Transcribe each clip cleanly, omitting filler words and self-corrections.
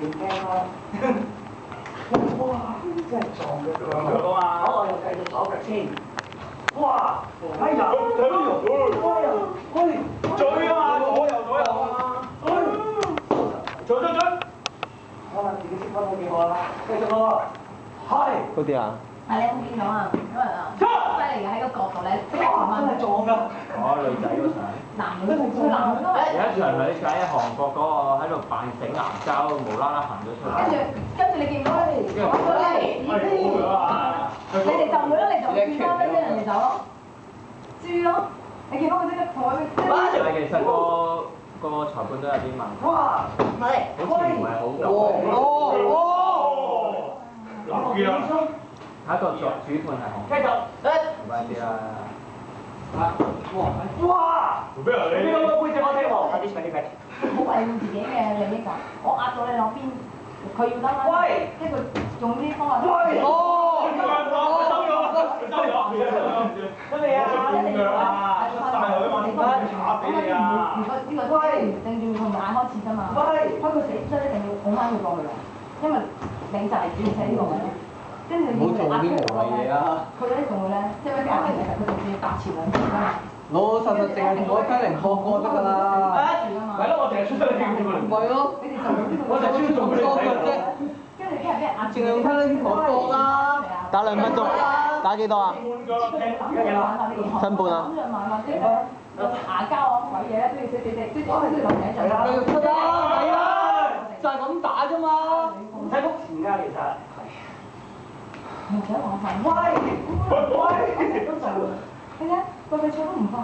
點驚啦！哇！真係撞嘅佢兩個啊！好，我又繼續左腳先。哇！哎呀！喂！嘴啊嘛，左右啊！嘴！我自己識分好幾個啦，繼續咯。係。嗰啲啊？係你有冇見到啊？因為啊，犀利嘅喺個角度咧，即刻轉翻。真係撞㗎！女仔嗰場。男嘅都係男嘅都係。有一場女仔韓國嗰個喺度扮整牙膠，無啦啦行咗出嚟。跟住你見到咧，你哋就會啦，你就轉翻咧，人哋走咯，豬咯，你見到佢即刻坐喺邊？但係其實個裁判都有啲問題。哇！係。好似唔係好夠。留意啦！下一個主判係韓國。繼續。快啲啦！哇！做咩啊你？呢個背脊我聽喎，快啲快啲快啲！好維護自己嘅利益㗎，我壓到你兩邊，佢要得啦。喂！即係佢用啲方法。喂！收咗。得未啊？一定要啊！出曬佢嘛？點解打俾你啊？如果呢個定住從眼開始㗎嘛，開佢死所以一定要拱翻佢過去㗎，因為你就係主寫呢個位。跟住你壓佢過去咧，佢咧仲會咧，即係咩價錢其實佢仲要搭前兩邊㗎嘛。老老實實淨係同我1-0破過得㗎啦。係咯，我淨係出咗你點㗎？唔係咯，你哋就呢個。我就出仲多腳啫。跟住俾人壓住。淨係睇你破過啦。打2分鐘，打幾多啊？分半啊？牙膠啊鬼嘢咧都要死，即係都要留名就係啦。繼續出啦，係啊，就係咁打啫嘛。唔使谷錢㗎，其實。唔使話煩。喂！都做㗎。係啊，個比賽都唔好少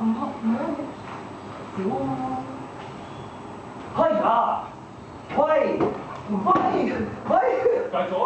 啊。係啊！喂！喂！繼續啊！